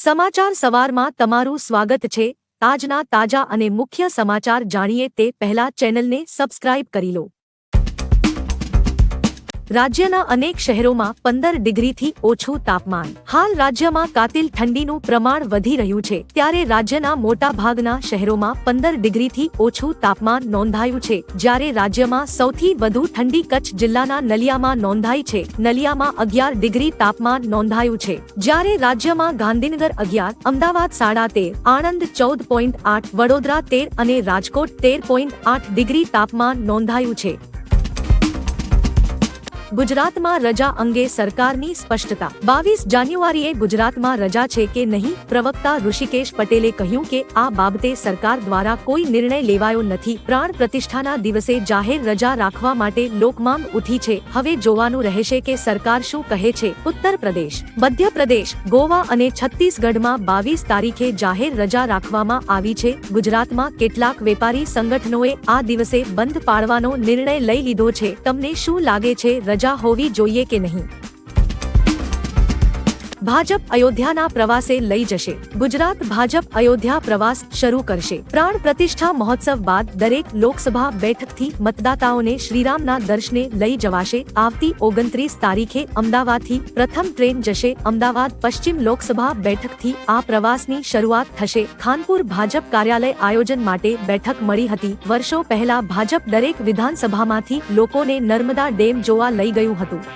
સમાચાર સવારમાં તમારું સ્વાગત છે। આજના તાજા અને મુખ્ય સમાચાર જાણીએ તે પહેલા ચેનલને સબસ્ક્રાઇબ કરી લો। રાજ્યના અનેક શહેરોમાં 15 ડિગ્રીથી ઓછું તાપમાન। હાલ રાજ્યમાં કાતિલ ઠંડીનું પ્રમાણ વધી રહ્યું છે, ત્યારે રાજ્યના મોટાભાગના શહેરોમાં 15 ડિગ્રીથી ઓછું તાપમાન નોંધાયું છે, જ્યારે રાજ્યમાં સૌથી વધુ ઠંડી કચ્છ જિલ્લાના નલિયામાં નોંધાઈ છે। નલિયામાં 11 ડિગ્રી તાપમાન નોંધાયું છે, જ્યારે રાજ્યમાં ગાંધીનગર 11, અમદાવાદ 13.5, આણંદ 14.8, વડોદરા 13 અને રાજકોટ 13.8 ડિગ્રી તાપમાન નોંધાયું છે। ગુજરાતમાં રજા અંગે સરકારની સ્પષ્ટતા। 22 જાન્યુઆરીએ ગુજરાતમાં રજા છે કે નહીં? પ્રવક્તા ઋષિકેશ પટેલે કહ્યું કે આ બાબતે સરકાર દ્વારા કોઈ નિર્ણય લેવાયો નથી। પ્રાણ પ્રતિષ્ઠાના દિવસે જાહેર રજા રાખવા માટે લોકમાંગ ઉઠી છે। હવે જોવાનું રહેશે કે સરકાર શું કહે છે। ઉત્તર પ્રદેશ, મધ્યપ્રદેશ, ગોવા અને છત્તીસગઢમાં 22 તારીખે જાહેર રજા રાખવામાં આવી છે। ગુજરાતમાં કેટલાક વેપારી સંગઠનોએ આ દિવસે બંધ પાળવાનો નિર્ણય લઈ લીધો છે। તમને શું લાગે છે, રજા હોવી જોઈએ કે નહીં? ભાજપ અયોધ્યાના પ્રવાસે લઈ જશે। ગુજરાત ભાજપ અયોધ્યા પ્રવાસ શરૂ કરશે। પ્રાણ પ્રતિષ્ઠા મહોત્સવ બાદ દરેક લોકસભા બેઠકથી મતદાતાઓને શ્રીરામના દર્શને લઈ જવાશે। આવતી 29 તારીખે અમદાવાદથી પ્રથમ ટ્રેન જશે। અમદાવાદ પશ્ચિમ લોકસભા બેઠકથી આ પ્રવાસની શરૂઆત થશે। ખાનપુર ભાજપ કાર્યાલય આયોજન માટે બેઠક મળી હતી। વર્ષો પહેલા ભાજપ દરેક વિધાનસભામાંથી લોકોને નર્મદા ડેમ જોવા લઈ ગયું હતું।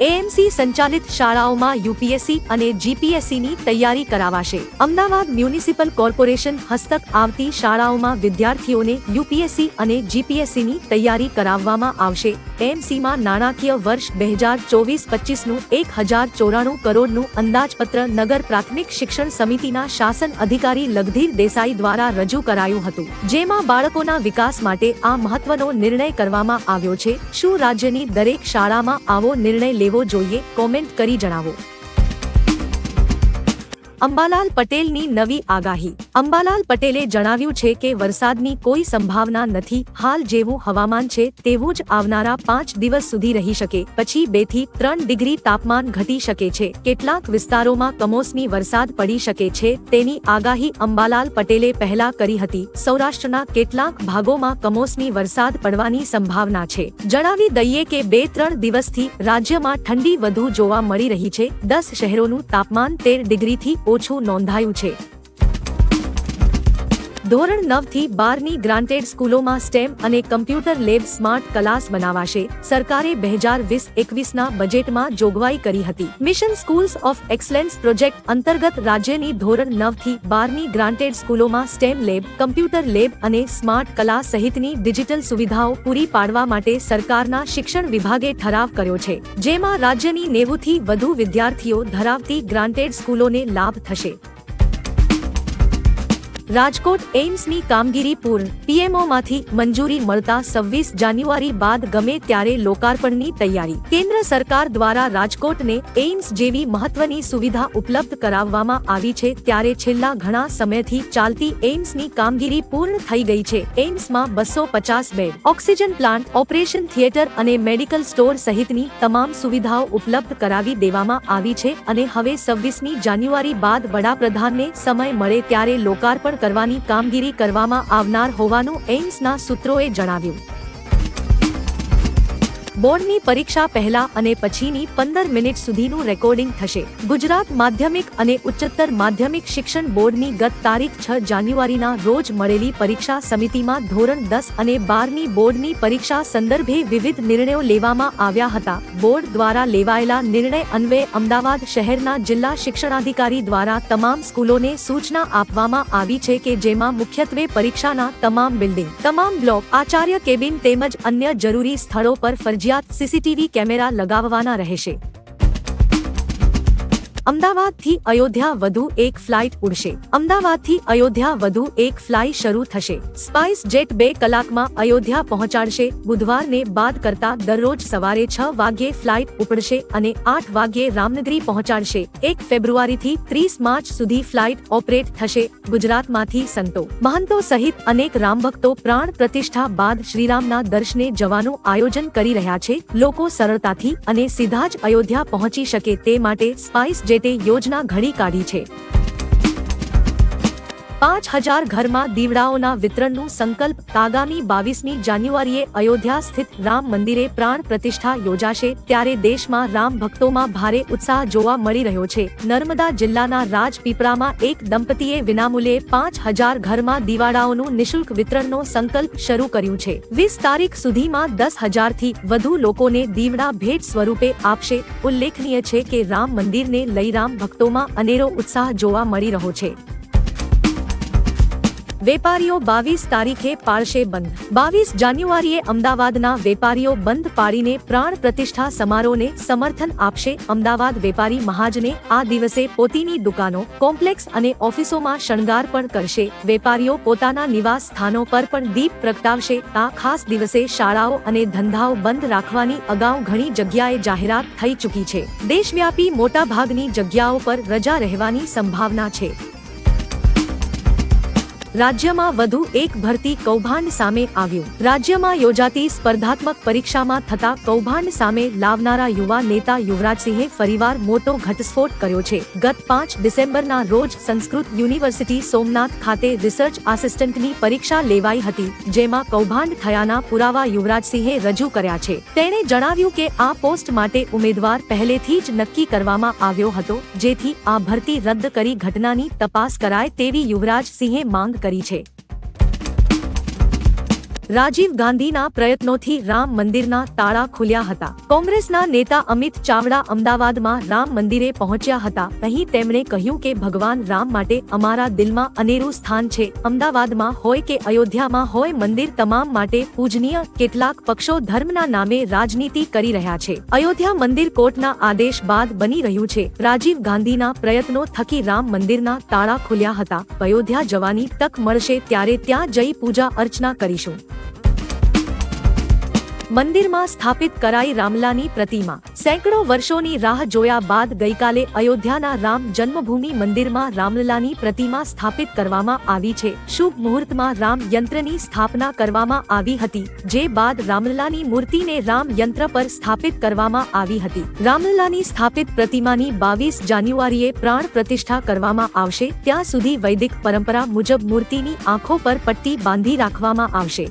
એએમસી સંચાલિત શાળાઓમાં યુપીએસસી અને જીપીએસસીની તૈયારી કરાવાશે। અમદાવાદ મ્યુનિસિપલ કોર્પોરેશન હસ્તક આવતી શાળાઓમાં વિદ્યાર્થીઓને યુપીએસસી અને જીપીએસસીની તૈયારી કરાવવામાં આવશે। એએમસીમાં નાણાકીય વર્ષ 2024-25નું 1094 કરોડનું અંદાજપત્ર નગર પ્રાથમિક શિક્ષણ સમિતિના શાસન અધિકારી લગધીર દેસાઈ દ્વારા રજૂ કરાયું હતું, જેમાં બાળકોના વિકાસ માટે આ મહત્વનો નિર્ણય કરવામાં આવ્યો છે। શું રાજ્યની દરેક શાળામાં આવો નિર્ણય લેવો જોઈએ? કોમેન્ટ કરી જણાવો। અંબાલાલ પટેલની નવી આગાહી। અંબાલાલ પટેલે જણાવ્યું છે કે વરસાદની કોઈ સંભાવના નથી। હાલ જેવું હવામાન છે તેવું જ આવનારા 5 દિવસ સુધી રહી શકે, પછી 2 થી 3 ડિગ્રી તાપમાન ઘટી શકે છે। કેટલાક વિસ્તારોમાં કમોસમી વરસાદ પડી શકે છે, તેની આગાહી અંબાલાલ પટેલે પહેલા કરી હતી। સૌરાષ્ટ્રના કેટલાક ભાગોમાં કમોસમી વરસાદ પડવાની સંભાવના છે। જણાવી દઈએ કે 2-3 દિવસથી રાજ્યમાં ઠંડી વધુ જોવા મળી રહી છે। 10 શહેરોનું તાપમાન 13 ડિગ્રીથી ઓછું નોંધાયું છે। ધોરણ 9 થી 12ની ગ્રાન્ટેડ સ્કૂલોમાં સ્ટેમ અને કમ્પ્યુટર લેબ સ્માર્ટ ક્લાસ બનાવાશે। સરકારે 2020-21ના બજેટમાં જોગવાઈ કરી હતી। Mission schools of excellence project અંતર્ગત રાજ્યની ધોરણ 9 થી 12ની ગ્રાન્ટેડ સ્કૂલોમાં સ્ટેમ લેબ, કમ્પ્યુટર લેબ અને સ્માર્ટ ક્લાસ સહિતની ડિજિટલ સુવિધાઓ પૂરી પાડવા માટે સરકારના શિક્ષણ વિભાગે ઠરાવ કર્યો છે, જેમાં રાજ્યની 90થી વધુ વિદ્યાર્થીઓ ધરાવતી ગ્રાન્ટેડ સ્કૂલોને લાભ થશે। રાજકોટ એઇમ્સની કામગીરી પૂર્ણ। પીએમઓમાંથી મંજૂરી મળતા 26 જાન્યુઆરી બાદ ગમે ત્યારે લોકાર્પણની તૈયારી। કેન્દ્ર સરકાર દ્વારા રાજકોટને એઇમ્સ જેવી મહત્વની સુવિધા ઉપલબ્ધ કરાવવામાં આવી છે, ત્યારે છેલ્લા ઘણા સમયથી ચાલતી એઇમ્સની કામગીરી પૂર્ણ થઈ ગઈ છે। એઇમ્સમાં 250 bed, oxygen plant, operation theatre અને મેડિકલ સ્ટોર સહિતની તમામ સુવિધાઓ ઉપલબ્ધ કરાવી દેવામાં આવી છે અને હવે 26મી જાન્યુઆરી બાદ વડાપ્રધાનને સમય મળે ત્યારે લોકાર્પણ કરવાની કામગીરી કરવામાં આવનાર હોવાનું એઇમ્સના સૂત્રોએ જણાવ્યું। બોર્ડની પરીક્ષા પહેલા અને પછીની 15 મિનિટ સુધીનું રેકોર્ડિંગ થશે। ગુજરાત માધ્યમિક અને ઉચ્ચતર માધ્યમિક શિક્ષણ બોર્ડની ગત તારીખ 6 જાન્યુઆરીના રોજ મળેલી પરીક્ષા સમિતિમાં ધોરણ 10 અને 12ની બોર્ડની પરીક્ષા સંદર્ભે વિવિધ નિર્ણયો લેવામાં આવ્યા હતા। બોર્ડ દ્વારા લેવાયેલા નિર્ણય અન્વયે અમદાવાદ શહેરના જિલ્લા શિક્ષણાધિકારી દ્વારા તમામ સ્કૂલોને સૂચના આપવામાં આવી છે કે જેમાં મુખ્યત્વે પરીક્ષાના તમામ બિલ્ડિંગ, તમામ બ્લોક, આચાર્ય કેબિન તેમજ અન્ય જરૂરી સ્થળો પર ફરજિયાત સીસીટીવી કેમેરા લગાવવાના રહેશે। અમદાવાદથી અયોધ્યા વધુ એક ફ્લાઇટ ઉડશે। અમદાવાદથી અયોધ્યા વધુ એક ફ્લાઇટ શરૂ થશે। સ્પાઇસ જેટ 2 કલાકમાં અયોધ્યા પહોંચાડશે। બુધવારને બાદ કરતા દરરોજ સવારે 6 વાગ્યે ફ્લાઇટ ઉપડશે અને 8 વાગ્યે રામનગરી પહોંચાડશે। 1 ફેબ્રુઆરીથી 30 માર્ચ સુધી ફ્લાઇટ ઓપરેટ થશે। ગુજરાતમાંથી સંતો, મહંતો સહિત અનેક રામભક્તો પ્રાણ પ્રતિષ્ઠા બાદ શ્રીરામના દર્શને જવાનું આયોજન કરી રહ્યા છે। લોકો સરળતાથી અને સીધા જ અયોધ્યા પહોંચી શકે તે માટે સ્પાઇસ બજેટે યોજના ઘડી કાઢી છે। 5000 ઘરમાં દીવડાઓના વિતરણનું સંકલ્પ। આગામી 22મી જાન્યુઆરીએ અયોધ્યા સ્થિત રામ મંદિરે પ્રાણ પ્રતિષ્ઠા યોજાશે ત્યારે દેશમાં રામ ભક્તોમાં ભારે ઉત્સાહ જોવા મળી રહ્યો છે। નર્મદા જિલ્લાના રાજપીપળામાં એક દંપતીએ વિનામૂલ્યે 5000 ઘરમાં દીવાડાઓનું નિઃશુલ્ક વિતરણનો સંકલ્પ શરૂ કર્યું છે। 20 તારીખ સુધીમાં 10,000થી વધુ લોકોને દીવડા ભેટ સ્વરૂપે આપશે। ઉલ્લેખનીય છે કે રામ મંદિરને લઈ રામ ભક્તોમાં અનેરો ઉત્સાહ જોવા મળી રહ્યો છે। વેપારીઓ 22 તારીખે પાળશે બંધ। 22 જાન્યુઆરીએ અમદાવાદના વેપારીઓ બંધ પાડીને પ્રાણ પ્રતિષ્ઠા સમારોહને સમર્થન આપશે। અમદાવાદ વેપારી મહાજને આ દિવસે પોતાની દુકાનો, કોમ્પ્લેક્સ અને ઓફિસોમાં શણગાર પણ કરશે। વેપારીઓ પોતાના નિવાસ સ્થાનો પર પણ દીપ પ્રગટાવશે। આ ખાસ દિવસે શાળાઓ અને ધંધાઓ બંધ રાખવાની અગાઉ ઘણી જગ્યાએ જાહેરાત થઈ ચૂકી છે। દેશવ્યાપી મોટાભાગની જગ્યાઓ પર રજા રહેવાની સંભાવના છે। રાજ્યમાં વધુ એક ભરતી કૌભાંડ સામે આવ્યું। રાજ્યમાં યોજાતી સ્પર્ધાત્મક પરીક્ષામાં થતા કૌભાંડ સામે લાવનારા યુવા નેતા યુવરાજસિંહે ફરીવાર મોટો ઘટસ્ફોટ કર્યો છે। ગત 5 ડિસેમ્બરના રોજ સંસ્કૃત યુનિવર્સિટી સોમનાથ ખાતે રિસર્ચ આસિસ્ટન્ટની પરીક્ષા લેવાઈ હતી જેમાં કૌભાંડ થયાના પુરાવા યુવરાજસિંહે રજૂ કર્યા છે। તેણે જણાવ્યું કે આ પોસ્ટ માટે ઉમેદવાર પહેલેથી જ નક્કી કરવામાં આવ્યો હતો જેથી આ ભરતી રદ કરી ઘટનાની તપાસ કરાય તેવી યુવરાજસિંહે માંગ કરી છે। રાજીવ ગાંધીના પ્રયત્નોથી રામ મંદિરના તાળા ખુલ્યા હતા। કોંગ્રેસના નેતા અમિત ચાવડા અમદાવાદમાં રામ મંદિરે પહોંચ્યા હતા। અહીં તેમણે કહ્યું કે ભગવાન રામ માટે અમારા દિલમાં અનેરું સ્થાન છે। અમદાવાદમાં હોય કે અયોધ્યામાં હોય મંદિર તમામ માટે પૂજનીય। કેટલાક પક્ષો ધર્મના નામે રાજનીતિ કરી રહ્યા છે। અયોધ્યા મંદિર કોર્ટના આદેશ બાદ બની રહ્યું છે। રાજીવ ગાંધીના પ્રયત્નો થકી રામ મંદિરના તાળા ખુલ્યા હતા। અયોધ્યા જવાની તક મળશે ત્યારે ત્યાં જઈ પૂજા અર્ચના કરીશું। મંદિરમાં સ્થાપિત કરાઈ રામલાની પ્રતિમા। સેંકડો વર્ષોની રાહ જોયા બાદ ગઈકાલે અયોધ્યાના રામ જન્મભૂમિ મંદિરમાં રામલલાની પ્રતિમા સ્થાપિત કરવામાં આવી છે। શુભ મુહૂર્તમાં રામ યંત્રની સ્થાપના કરવામાં આવી હતી જે બાદ રામલલાની મૂર્તિને રામ યંત્ર પર સ્થાપિત કરવામાં આવી હતી। રામલલાની સ્થાપિત પ્રતિમાની 22 જાન્યુઆરીએ પ્રાણ પ્રતિષ્ઠા કરવામાં આવશે। ત્યાં સુધી વૈદિક પરંપરા મુજબ મૂર્તિની આંખો પર પટ્ટી બાંધી રાખવામાં આવશે।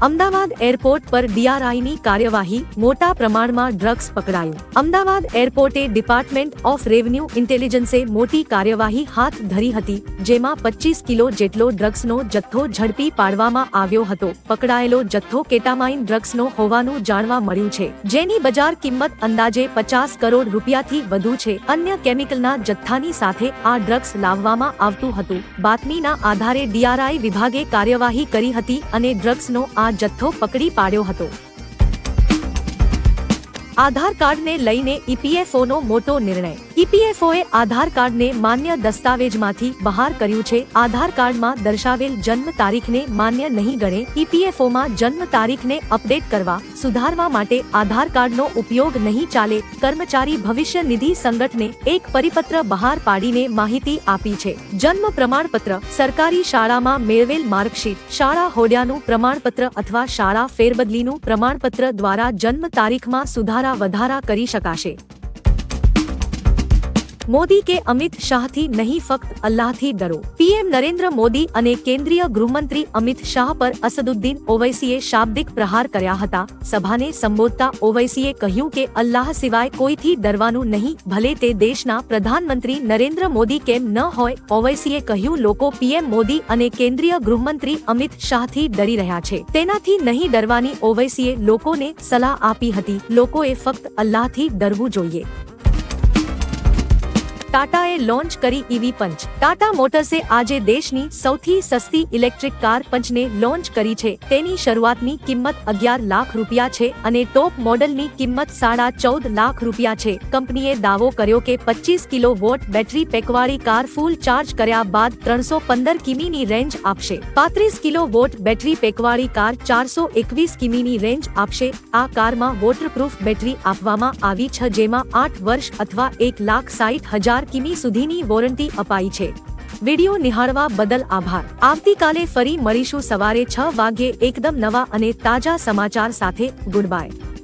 અમદાવાદ એરપોર્ટ પર ડીઆરઆઈની કાર્યવાહી। મોટા પ્રમાણમાં ડ્રગ્સ પકડાયું। અમદાવાદ એરપોર્ટે ડિપાર્ટમેન્ટ ઓફ રેવન્યુ ઇન્ટેલિજન્સે મોટી કાર્યવાહી હાથ ધરી હતી જેમાં 25 કિલો જેટલો ડ્રગ્સનો જથ્થો ઝડપી પાડવામાં આવ્યો હતો। પકડાયેલો જથ્થો કેટામાઇન ડ્રગ્સનો હોવાનું જાણવા મળ્યું છે જેની બજાર કિંમત અંદાજે 50 કરોડ રૂપિયાથી વધુ છે। અન્ય કેમિકલના જથ્થાની સાથે આ ડ્રગ્સ લાવવામાં આવતું હતું। બાતમીના આધારે ડીઆરઆઈ વિભાગે કાર્યવાહી કરી હતી અને ડ્રગ્સનો આ જથ્થો પકડી પાડ્યો હતો। આધાર કાર્ડને લઈને ઈપીએફઓનો મોટો નિર્ણય। ઈપીએફઓએ આધાર કાર્ડને માન્ય દસ્તાવેજમાંથી બહાર કર્યું છે। આધાર કાર્ડમાં દર્શાવેલ જન્મ તારીખને માન્ય નહીં ગણે। ઈપીએફઓમાં જન્મ તારીખને અપડેટ કરવા, સુધારવા માટે આધાર કાર્ડનો ઉપયોગ નહીં ચાલે। કર્મચારી ભવિષ્ય નિધિ સંગઠને એક પરિપત્ર બહાર પાડીને માહિતી આપી છે। જન્મ પ્રમાણપત્ર, સરકારી શાળામાં મેળવેલ માર્કશીટ, શાળા હોદ્યાનું પ્રમાણપત્ર અથવા શાળા ફેરબદલીનું પ્રમાણપત્ર દ્વારા જન્મ તારીખમાં સુધારા વધારા કરી શકાશે। મોદી કે અમિત શાહથી નહીં ફક્ત અલ્લાહથી ડરો। પીએમ નરેન્દ્ર મોદી અને કેન્દ્રીય ગૃહમંત્રી અમિત શાહ પર અસદુદ્દીન ઓવૈસીએ શાબ્દિક પ્રહાર કર્યા હતા। સભાને સંબોધતા ઓવૈસીએ કહ્યું કે અલ્લાહ સિવાય કોઈથી ડરવાનું નહીં, ભલે તે દેશના પ્રધાનમંત્રી નરેન્દ્ર મોદી કેમ ન હોય। ઓવૈસીએ કહ્યું લોકો પીએમ મોદી અને કેન્દ્રીય ગૃહમંત્રી અમિત શાહથી ડરી રહ્યા છે, તેનાથી નહીં ડરવાની ઓવૈસીએ લોકોને સલાહ આપી હતી। લોકોએ ફક્ત અલ્લાહથી ડરવું જોઈએ। ટાટાએ લોન્ચ કરી ઈવી પંચ। ટાટા મોટર્સે આજે દેશની સૌથી સસ્તી ઇલેક્ટ્રિક કાર પંચને લોન્ચ કરી છે। તેની શરૂઆતની કિંમત 11 લાખ રૂપિયા છે અને ટોપ મોડલની કિંમત 14.5 લાખ રૂપિયા છે। કંપનીએ દાવો કર્યો કે 25 કિલો વોટ બેટરી પેકવાળી કાર ફૂલ ચાર્જ કર્યા બાદ 315 કિમીની રેન્જ આપશે। 35 કિલો વોટ બેટરી પેકવાળી કાર 421 કિમીની રેન્જ આપશે। આ કારમાં વોટરપ્રૂફ બેટરી આપવામાં આવી છે જેમાં 8 વર્ષ અથવા 1,60,000 કિમી સુધીની વોરંટી અપાઈ છે। વિડિયો નિહાળવા બદલ આભાર। આવતીકાલે ફરી મળીશું સવારે 6 વાગ્યે એકદમ નવા અને તાજા સમાચાર સાથે। Good bye.